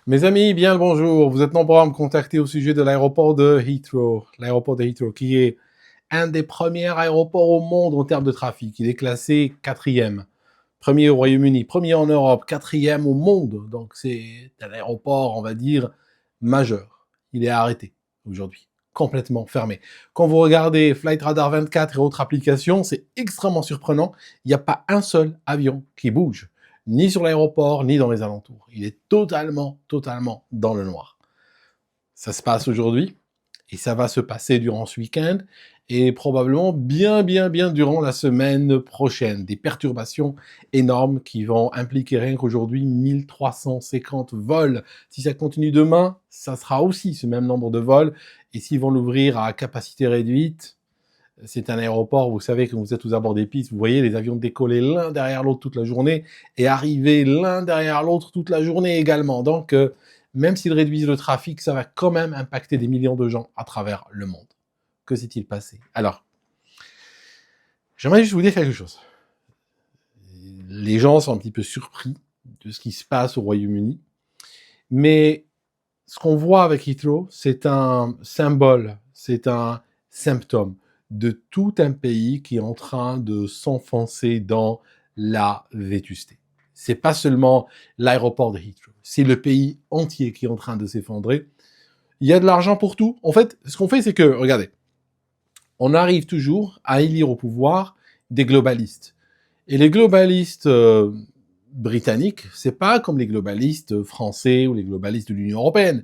Mes amis, bien le bonjour. Vous êtes nombreux à me contacter au sujet de l'aéroport de Heathrow. L'aéroport de Heathrow, qui est un des premiers aéroports au monde en termes de trafic. Il est classé quatrième. Premier au Royaume-Uni, premier en Europe, quatrième au monde. Donc c'est un aéroport, on va dire, majeur. Il est arrêté aujourd'hui, complètement fermé. Quand vous regardez Flight Radar 24 et autres applications, c'est extrêmement surprenant. Il n'y a pas un seul avion qui bouge, ni sur l'aéroport, ni dans les alentours. Il est totalement dans le noir. Ça se passe aujourd'hui, et ça va se passer durant ce week-end, et probablement bien durant la semaine prochaine. Des perturbations énormes qui vont impliquer rien qu'aujourd'hui 1350 vols. Si ça continue demain, ça sera aussi ce même nombre de vols, et s'ils vont l'ouvrir à capacité réduite, c'est un aéroport, vous savez, quand vous êtes aux abords des pistes, vous voyez les avions décoller l'un derrière l'autre toute la journée et arriver l'un derrière l'autre toute la journée également. Donc, même s'ils réduisent le trafic, ça va quand même impacter des millions de gens à travers le monde. Que s'est-il passé? Alors, j'aimerais juste vous dire quelque chose. Les gens sont un petit peu surpris de ce qui se passe au Royaume-Uni, mais ce qu'on voit avec Heathrow, c'est un symbole, c'est un symptôme de tout un pays qui est en train de s'enfoncer dans la vétusté. C'est pas seulement l'aéroport de Heathrow, c'est le pays entier qui est en train de s'effondrer. Il y a de l'argent pour tout. En fait, ce qu'on fait, c'est que, regardez, on arrive toujours à élire au pouvoir des globalistes. Et les globalistes britanniques, c'est pas comme les globalistes français ou les globalistes de l'Union européenne.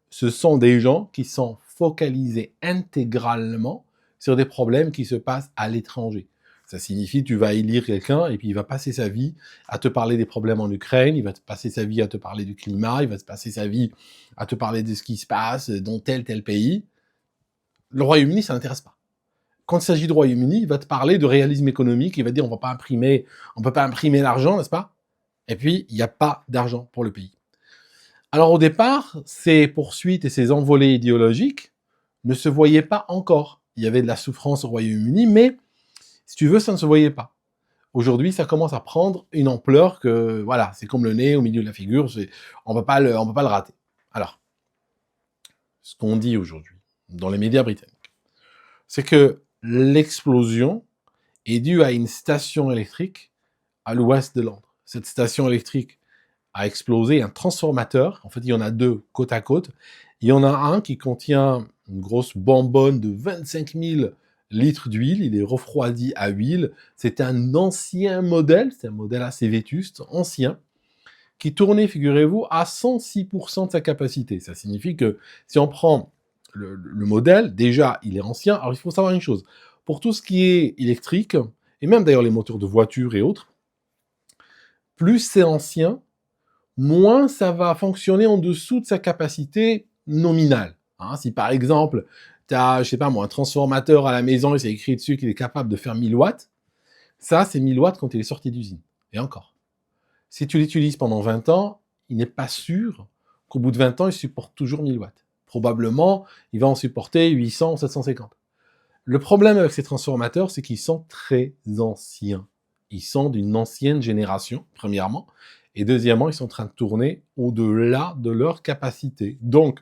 Ce sont des gens qui sont focalisés intégralement sur des problèmes qui se passent à l'étranger. Ça signifie que tu vas élire quelqu'un et puis il va passer sa vie à te parler des problèmes en Ukraine, il va te passer sa vie à te parler du climat, il va te passer sa vie à te parler de ce qui se passe dans tel pays. Le Royaume-Uni, ça n'intéresse pas. Quand il s'agit du Royaume-Uni, il va te parler de réalisme économique, il va dire on peut pas imprimer l'argent, n'est-ce pas? Et puis, il n'y a pas d'argent pour le pays. Alors au départ, ces poursuites et ces envolées idéologiques ne se voyaient pas encore. Il y avait de la souffrance au Royaume-Uni, mais si tu veux, ça ne se voyait pas. Aujourd'hui, ça commence à prendre une ampleur que, voilà, c'est comme le nez au milieu de la figure, on peut pas le rater. Alors, ce qu'on dit aujourd'hui, dans les médias britanniques, c'est que l'explosion est due à une station électrique à l'ouest de Londres. Cette station électrique a explosé un transformateur. En fait, il y en a deux côte à côte. Il y en a un qui contient une grosse bonbonne de 25 000 litres d'huile. Il est refroidi à huile. C'est un ancien modèle, c'est un modèle assez vétuste, ancien, qui tournait, figurez-vous, à 106% de sa capacité. Ça signifie que si on prend le modèle, déjà, il est ancien. Alors, il faut savoir une chose. Pour tout ce qui est électrique, et même d'ailleurs les moteurs de voiture et autres, plus c'est ancien, moins ça va fonctionner en dessous de sa capacité nominale. Hein, si par exemple, tu as, je sais pas moi, un transformateur à la maison et c'est écrit dessus qu'il est capable de faire 1000 watts, ça c'est 1000 watts quand il est sorti d'usine. Et encore. Si tu l'utilises pendant 20 ans, il n'est pas sûr qu'au bout de 20 ans, il supporte toujours 1000 watts. Probablement, il va en supporter 800 ou 750. Le problème avec ces transformateurs, c'est qu'ils sont très anciens. Ils sont d'une ancienne génération, premièrement, et deuxièmement, ils sont en train de tourner au-delà de leur capacité. Donc,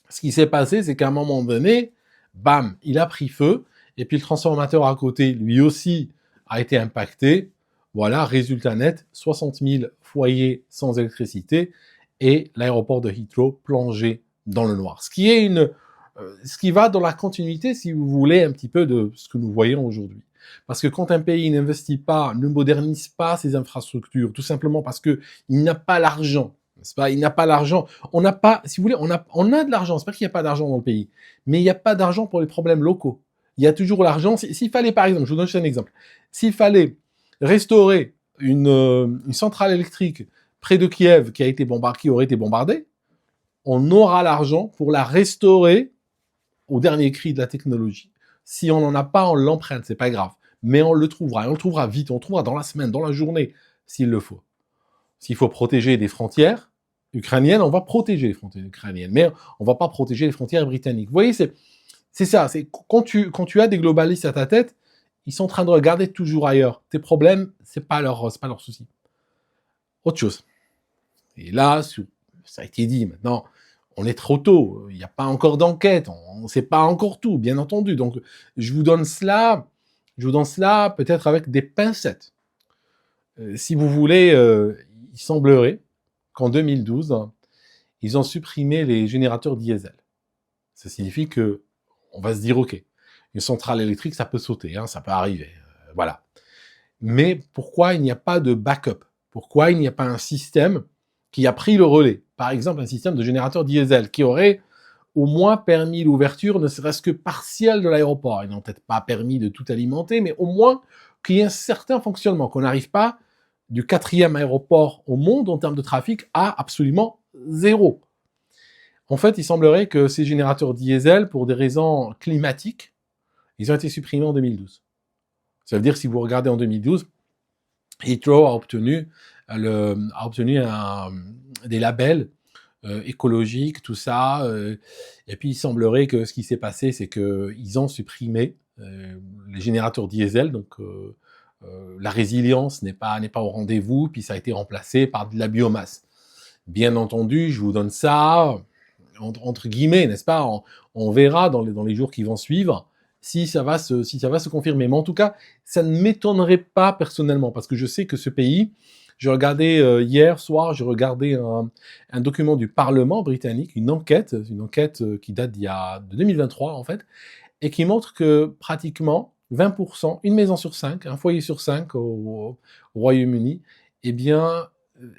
ce qui s'est passé, c'est qu'à un moment donné, bam, il a pris feu, et puis le transformateur à côté, lui aussi, a été impacté. Voilà, résultat net, 60 000 foyers sans électricité, et l'aéroport de Heathrow plongé dans le noir. Ce qui va dans la continuité, si vous voulez, un petit peu de ce que nous voyons aujourd'hui. Parce que quand un pays n'investit pas, ne modernise pas ses infrastructures, tout simplement parce que il n'a pas l'argent, n'est-ce pas? Il n'a pas l'argent. On n'a pas, si vous voulez, on a de l'argent. C'est pas qu'il n'y a pas d'argent dans le pays, mais il n'y a pas d'argent pour les problèmes locaux. Il y a toujours l'argent. S'il fallait, par exemple, je vous donne juste un exemple. S'il fallait restaurer une centrale électrique près de Kiev qui aurait été bombardée, on aura l'argent pour la restaurer au dernier cri de la technologie. Si on n'en a pas, on l'emprunte, c'est pas grave. Mais on le trouvera, et on le trouvera vite, on le trouvera dans la semaine, dans la journée, s'il le faut. S'il faut protéger des frontières ukrainiennes, on va protéger les frontières ukrainiennes, mais on va pas protéger les frontières britanniques. Vous voyez, c'est ça, c'est quand tu as des globalistes à ta tête, ils sont en train de regarder toujours ailleurs. Tes problèmes, c'est pas leur souci. Autre chose. Et là, ça a été dit maintenant, on est trop tôt, il n'y a pas encore d'enquête, on ne sait pas encore tout, bien entendu. Donc, je vous donne cela peut-être avec des pincettes. Si vous voulez, il semblerait qu'en 2012, ils ont supprimé les générateurs diesel. Ça signifie que on va se dire, ok, une centrale électrique, ça peut sauter, hein, ça peut arriver, voilà. Mais pourquoi il n'y a pas de backup? Pourquoi il n'y a pas un système qui a pris le relais? Par exemple, un système de générateur diesel qui aurait au moins permis l'ouverture, ne serait-ce que partielle de l'aéroport. Ils n'ont peut-être pas permis de tout alimenter, mais au moins qu'il y ait un certain fonctionnement, qu'on n'arrive pas du 4e aéroport au monde en termes de trafic à absolument zéro. En fait, il semblerait que ces générateurs diesel, pour des raisons climatiques, ils ont été supprimés en 2012. Ça veut dire, si vous regardez en 2012, Heathrow a obtenu des labels écologiques, tout ça. Et puis, il semblerait que ce qui s'est passé, c'est qu'ils ont supprimé les générateurs diesel. Donc, la résilience n'est pas au rendez-vous. Puis, ça a été remplacé par de la biomasse. Bien entendu, je vous donne ça entre guillemets, n'est-ce pas? On verra dans les jours qui vont suivre si ça va se confirmer. Mais en tout cas, ça ne m'étonnerait pas personnellement, parce que je sais que ce pays, je regardais hier soir, je regardais un document du Parlement britannique, une enquête qui date de 2023 en fait, et qui montre que pratiquement 20%, une maison sur 5, un foyer sur 5 au Royaume-Uni, eh bien,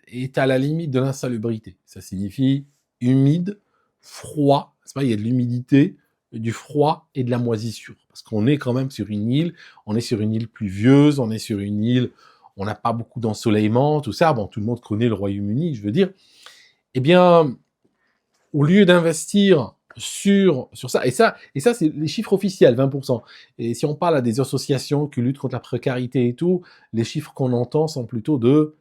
est à la limite de l'insalubrité. Ça signifie humide, froid, c'est pas, il y a de l'humidité, du froid et de la moisissure. Parce qu'on est quand même sur une île, on est sur une île pluvieuse, on est sur une île, on n'a pas beaucoup d'ensoleillement, tout ça. Bon, tout le monde connaît le Royaume-Uni, je veux dire. Eh bien, au lieu d'investir sur ça, et ça c'est les chiffres officiels, 20%. Et si on parle à des associations qui luttent contre la précarité et tout, les chiffres qu'on entend sont plutôt de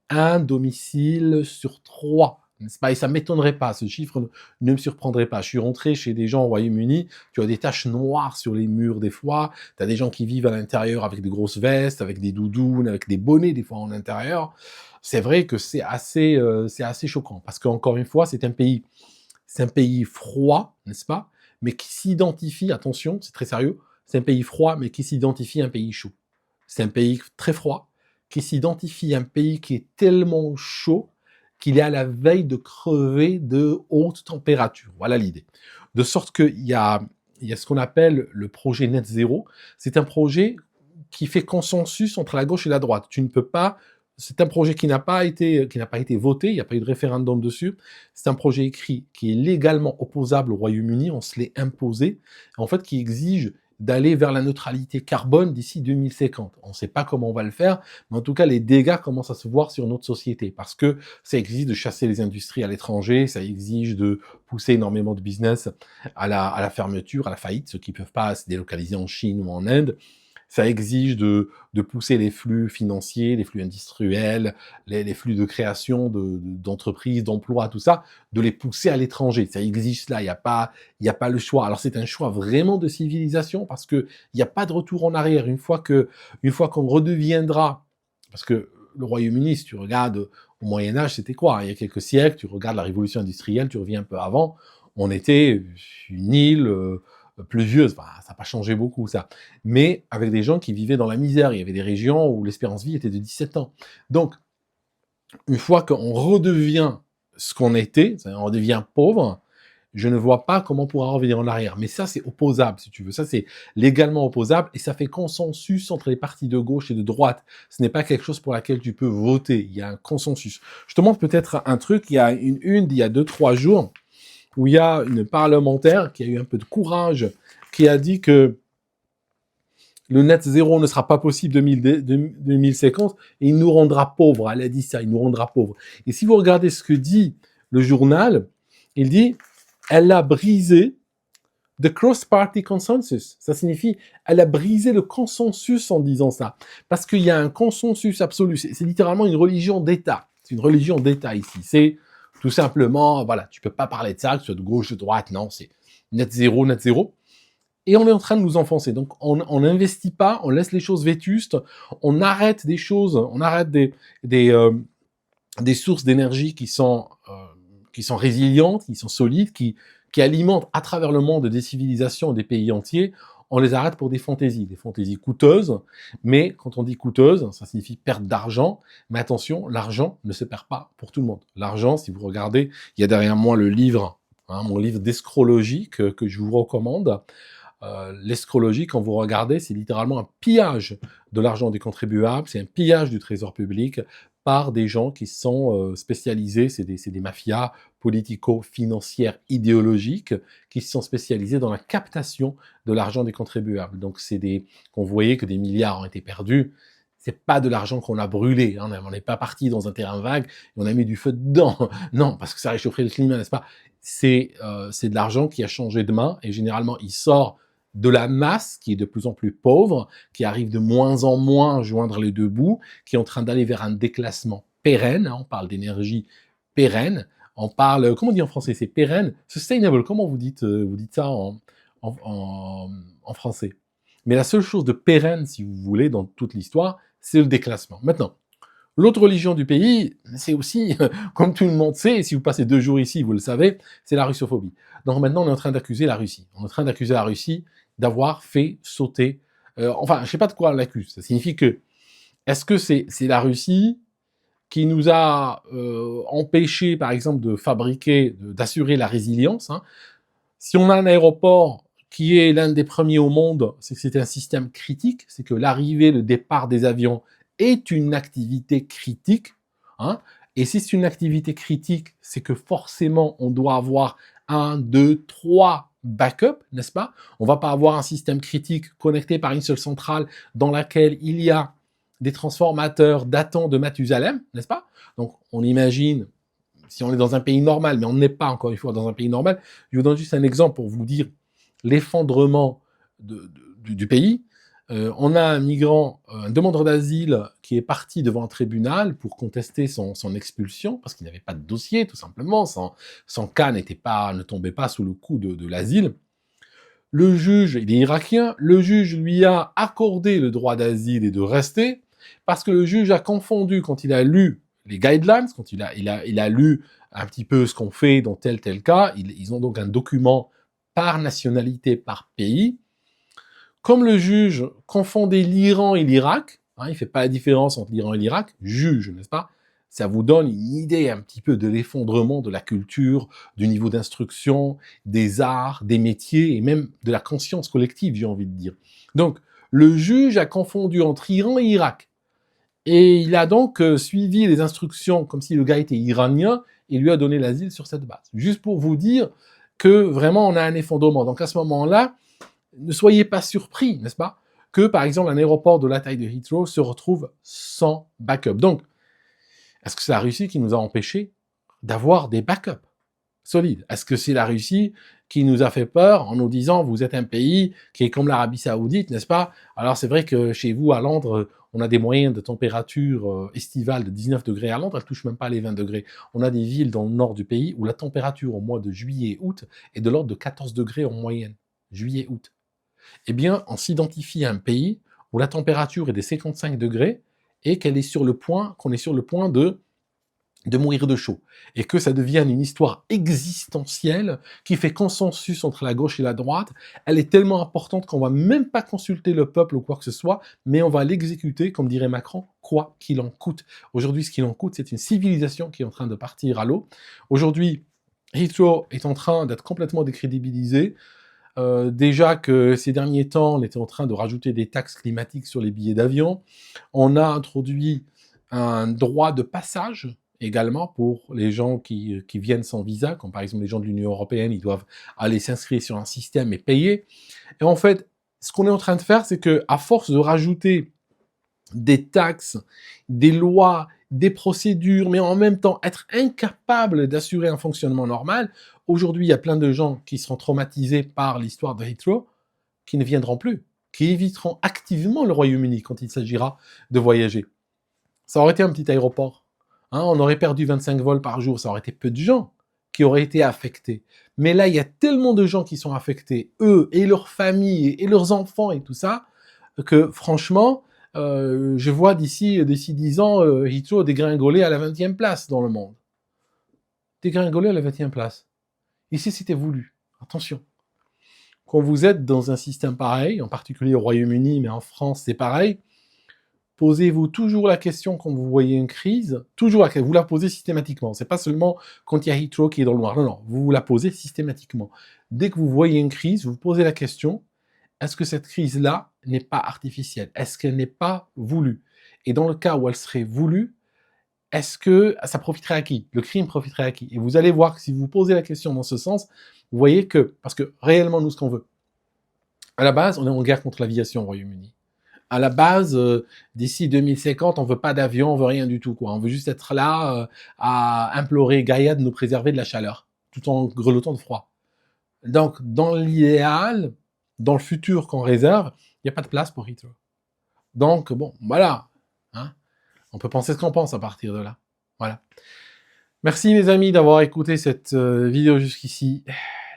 1 domicile sur 3. N'est-ce pas? Et ça m'étonnerait pas, ce chiffre ne me surprendrait pas. Je suis rentré chez des gens au Royaume-Uni, tu as des taches noires sur les murs des fois, tu as des gens qui vivent à l'intérieur avec des grosses vestes, avec des doudounes, avec des bonnets des fois en intérieur. C'est vrai que c'est assez choquant, parce qu'encore une fois, c'est un pays froid, n'est-ce pas? Mais qui s'identifie, attention, c'est très sérieux, c'est un pays froid, mais qui s'identifie à un pays chaud. C'est un pays très froid, qui s'identifie à un pays qui est tellement chaud qu'il est à la veille de crever de haute température. Voilà l'idée. De sorte qu'il y a ce qu'on appelle le projet Net Zéro. C'est un projet qui fait consensus entre la gauche et la droite. Tu ne peux pas... C'est un projet qui n'a pas été voté, il n'y a pas eu de référendum dessus. C'est un projet écrit qui est légalement opposable au Royaume-Uni, on se l'est imposé, en fait qui exige d'aller vers la neutralité carbone d'ici 2050. On ne sait pas comment on va le faire, mais en tout cas, les dégâts commencent à se voir sur notre société, parce que ça exige de chasser les industries à l'étranger, ça exige de pousser énormément de business à la fermeture, à la faillite, ceux qui ne peuvent pas se délocaliser en Chine ou en Inde. Ça exige de pousser les flux financiers, les flux industriels, les flux de création d'entreprises, d'emplois, tout ça, de les pousser à l'étranger. Ça exige cela, il n'y a pas le choix. Alors c'est un choix vraiment de civilisation, parce qu'il n'y a pas de retour en arrière. Une fois qu'on redeviendra, parce que le Royaume-Uni, si tu regardes au Moyen-Âge, c'était quoi? Il y a quelques siècles, tu regardes la révolution industrielle, tu reviens un peu avant, on était une île... pluvieuse, bah, ça n'a pas changé beaucoup ça, mais avec des gens qui vivaient dans la misère. Il y avait des régions où l'espérance de vie était de 17 ans. Donc, une fois qu'on redevient ce qu'on était, on redevient pauvre, je ne vois pas comment on pourra revenir en arrière. Mais ça, c'est opposable, si tu veux. Ça, c'est légalement opposable, et ça fait consensus entre les partis de gauche et de droite. Ce n'est pas quelque chose pour laquelle tu peux voter. Il y a un consensus. Je te montre peut-être un truc. Il y a une d'il y a 2-3 jours, où il y a une parlementaire qui a eu un peu de courage, qui a dit que le net zéro ne sera pas possible 2050 et il nous rendra pauvres. Elle a dit ça, il nous rendra pauvres. Et si vous regardez ce que dit le journal, il dit « Elle a brisé the cross-party consensus ». Ça signifie « Elle a brisé le consensus en disant ça ». Parce qu'il y a un consensus absolu. C'est littéralement une religion d'État. C'est une religion d'État ici. C'est... tout simplement, voilà, tu peux pas parler de ça, que ce soit de gauche, de droite, non, c'est net zéro. Et on est en train de nous enfoncer. Donc, on n'investit pas, on laisse les choses vétustes, on arrête des choses, on arrête des sources d'énergie qui sont qui sont résilientes, qui sont solides, qui alimentent à travers le monde des civilisations, des pays entiers, on les arrête pour des fantaisies coûteuses, mais quand on dit coûteuses, ça signifie perte d'argent, mais attention, l'argent ne se perd pas pour tout le monde. L'argent, si vous regardez, il y a derrière moi le livre, mon livre d'escrologie que je vous recommande. L'escrologie, quand vous regardez, c'est littéralement un pillage de l'argent des contribuables, c'est un pillage du trésor public par des gens qui sont spécialisés, c'est des mafias politico-financières idéologiques qui sont spécialisées dans la captation de l'argent des contribuables. Donc quand vous voyez que des milliards ont été perdus, c'est pas de l'argent qu'on a brûlé, hein, on n'est pas parti dans un terrain vague et on a mis du feu dedans. Non, parce que ça réchaufferait le climat, n'est-ce pas? C'est de l'argent qui a changé de main et généralement il sort de la masse qui est de plus en plus pauvre, qui arrive de moins en moins à joindre les deux bouts, qui est en train d'aller vers un déclassement pérenne, hein, on parle d'énergie pérenne, on parle, comment on dit en français, c'est pérenne, sustainable, comment vous dites ça en français? Mais la seule chose de pérenne, si vous voulez, dans toute l'histoire, c'est le déclassement. Maintenant, l'autre religion du pays, c'est aussi, comme tout le monde sait, et si vous passez 2 jours ici, vous le savez, c'est la russophobie. Donc maintenant, on est en train d'accuser la Russie. On est en train d'accuser la Russie d'avoir fait sauter... enfin, je ne sais pas de quoi on l'accuse. Ça signifie que, est-ce que c'est la Russie qui nous a empêché, par exemple, de fabriquer, d'assurer la résilience, hein. Si on a un aéroport qui est l'un des premiers au monde, c'est que c'est un système critique, c'est que l'arrivée, le départ des avions est une activité critique, hein. Et si c'est une activité critique, c'est que forcément, on doit avoir 1, 2, 3 backups, n'est-ce pas? On va pas avoir un système critique connecté par une seule centrale dans laquelle il y a des transformateurs datant de Mathusalem, n'est-ce pas? Donc, on imagine, si on est dans un pays normal, mais on n'est pas, encore une fois, dans un pays normal, je vous donne juste un exemple pour vous dire l'effondrement du pays. On a un migrant, un demandeur d'asile qui est parti devant un tribunal pour contester son expulsion, parce qu'il n'avait pas de dossier, tout simplement, son cas ne tombait pas sous le coup de l'asile. Le juge, il est irakien, le juge lui a accordé le droit d'asile et de rester, parce que le juge a confondu, quand il a lu les guidelines, quand il a lu un petit peu ce qu'on fait dans tel cas, ils ont donc un document par nationalité, par pays. Comme le juge confondait l'Iran et l'Irak, hein, il ne fait pas la différence entre l'Iran et l'Irak, juge, n'est-ce pas? Ça vous donne une idée un petit peu de l'effondrement de la culture, du niveau d'instruction, des arts, des métiers et même de la conscience collective, j'ai envie de dire. Donc, le juge a confondu entre Iran et Irak. Et il a donc suivi les instructions comme si le gars était iranien et lui a donné l'asile sur cette base. Juste pour vous dire que vraiment on a un effondrement. Donc à ce moment-là, ne soyez pas surpris, n'est-ce pas, que par exemple un aéroport de la taille de Heathrow se retrouve sans backup. Donc, est-ce que c'est la Russie qui nous a empêchés d'avoir des backups solides? Est-ce que c'est la Russie qui nous a fait peur en nous disant vous êtes un pays qui est comme l'Arabie Saoudite, n'est-ce pas? Alors c'est vrai que chez vous à Londres, on a des moyennes de température estivale de 19 degrés à Londres, elle touche même pas les 20 degrés. On a des villes dans le nord du pays où la température au mois de juillet-août est de l'ordre de 14 degrés en moyenne. Juillet-août. Eh bien, on s'identifie à un pays où la température est de 55 degrés et qu'on est sur le point de mourir de chaud. Et que ça devienne une histoire existentielle qui fait consensus entre la gauche et la droite. Elle est tellement importante qu'on va même pas consulter le peuple ou quoi que ce soit, mais on va l'exécuter, comme dirait Macron, quoi qu'il en coûte. Aujourd'hui, ce qu'il en coûte, c'est une civilisation qui est en train de partir à l'eau. Aujourd'hui, Heathrow est en train d'être complètement décrédibilisé. Déjà que ces derniers temps, on était en train de rajouter des taxes climatiques sur les billets d'avion. On a introduit un droit de passage également pour les gens qui viennent sans visa, comme par exemple les gens de l'Union européenne, ils doivent aller s'inscrire sur un système et payer. Et en fait, ce qu'on est en train de faire, c'est que à force de rajouter des taxes, des lois, des procédures, mais en même temps être incapable d'assurer un fonctionnement normal, aujourd'hui, il y a plein de gens qui seront traumatisés par l'histoire de Heathrow, qui ne viendront plus, qui éviteront activement le Royaume-Uni quand il s'agira de voyager. Ça aurait été un petit aéroport. Hein, on aurait perdu 25 vols par jour, ça aurait été peu de gens qui auraient été affectés. Mais là, il y a tellement de gens qui sont affectés, eux et leurs familles et leurs enfants et tout ça, que franchement, je vois d'ici 10 ans Heathrow dégringoler à la 20e place dans le monde. dégringoler à la 20e place. Ici, c'était voulu. Attention. Quand vous êtes dans un système pareil, en particulier au Royaume-Uni, mais en France, c'est pareil, posez-vous toujours la question quand vous voyez une crise, toujours vous la posez systématiquement. C'est pas seulement quand il y a Heathrow qui est dans le noir. Non, non, vous la posez systématiquement. Dès que vous voyez une crise, vous posez la question, est-ce que cette crise-là n'est pas artificielle? Est-ce qu'elle n'est pas voulue? Et dans le cas où elle serait voulue, est-ce que ça profiterait à qui? Le crime profiterait à qui? Et vous allez voir que si vous posez la question dans ce sens, vous voyez que, parce que réellement, nous, ce qu'on veut, à la base, on est en guerre contre l'aviation au Royaume-Uni. À la base, d'ici 2050, on veut pas d'avion, on veut rien du tout, quoi. On veut juste être là à implorer Gaïa de nous préserver de la chaleur, tout en grelottant de froid. Donc, dans l'idéal, dans le futur qu'on réserve, il n'y a pas de place pour Heathrow. Donc, bon, voilà. Hein, on peut penser ce qu'on pense à partir de là. Voilà. Merci, mes amis, d'avoir écouté cette vidéo jusqu'ici.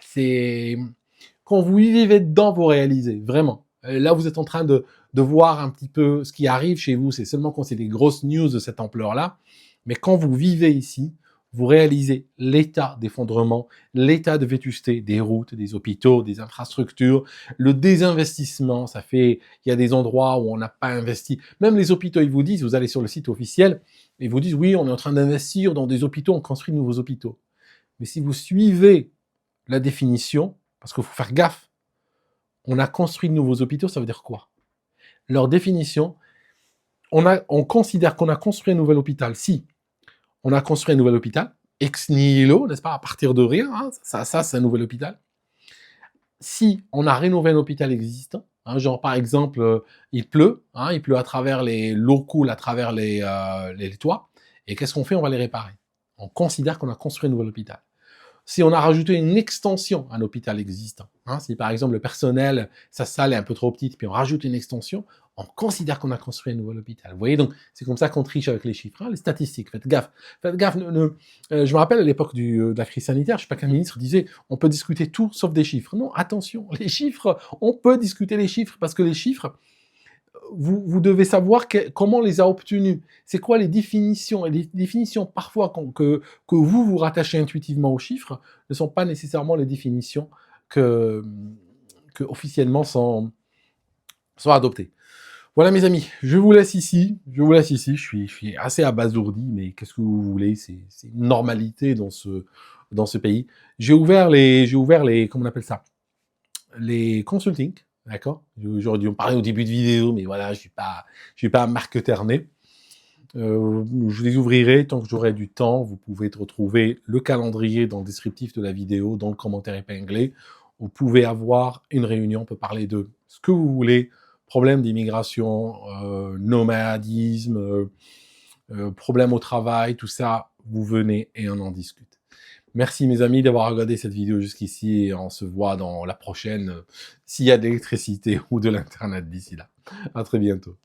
C'est... Quand vous vivez dedans, vous réalisez, vraiment. Là, vous êtes en train de voir un petit peu ce qui arrive chez vous. C'est seulement quand c'est des grosses news de cette ampleur-là. Mais quand vous vivez ici, vous réalisez l'état d'effondrement, l'état de vétusté des routes, des hôpitaux, des infrastructures, le désinvestissement. Ça fait, il y a des endroits où on n'a pas investi. Même les hôpitaux, ils vous disent, vous allez sur le site officiel, ils vous disent, oui, on est en train d'investir dans des hôpitaux, on construit de nouveaux hôpitaux. Mais si vous suivez la définition, parce qu'il faut faire gaffe, on a construit de nouveaux hôpitaux, ça veut dire quoi? Leur définition, on considère qu'on a construit un nouvel hôpital si on a construit un nouvel hôpital, ex nihilo, n'est-ce pas, à partir de rien, hein, ça c'est un nouvel hôpital. Si on a rénové un hôpital existant, hein, genre par exemple, il pleut à travers l'eau coule à travers les toits, et qu'est-ce qu'on fait? On va les réparer. On considère qu'on a construit un nouvel hôpital. Si on a rajouté une extension à un hôpital existant, hein, si par exemple le personnel, sa salle est un peu trop petite, puis on rajoute une extension, on considère qu'on a construit un nouvel hôpital. Vous voyez, donc c'est comme ça qu'on triche avec les chiffres, hein, les statistiques. Faites gaffe. Faites gaffe. Je me rappelle à l'époque de la crise sanitaire, je sais pas qu'un ministre disait, on peut discuter tout sauf des chiffres. Non, attention, les chiffres, on peut discuter les chiffres parce que les chiffres, vous devez savoir comment on les a obtenus. C'est quoi les définitions? Et les définitions, parfois, que vous rattachez intuitivement aux chiffres, ne sont pas nécessairement les définitions que officiellement sont adoptées. Voilà, mes amis, je vous laisse ici. Je suis assez abasourdi, mais qu'est-ce que vous voulez? C'est une normalité dans ce pays. J'ai ouvert les, comment on appelle ça? Les consulting. D'accord? J'aurais dû en parler au début de vidéo, mais voilà, je suis pas Marc Ternet. Je les ouvrirai tant que j'aurai du temps. Vous pouvez retrouver le calendrier dans le descriptif de la vidéo, dans le commentaire épinglé. Vous pouvez avoir une réunion, on peut parler de ce que vous voulez, problème d'immigration, nomadisme, problème au travail, tout ça, vous venez et on en discute. Merci mes amis d'avoir regardé cette vidéo jusqu'ici et on se voit dans la prochaine s'il y a de l'électricité ou de l'internet d'ici là. À très bientôt.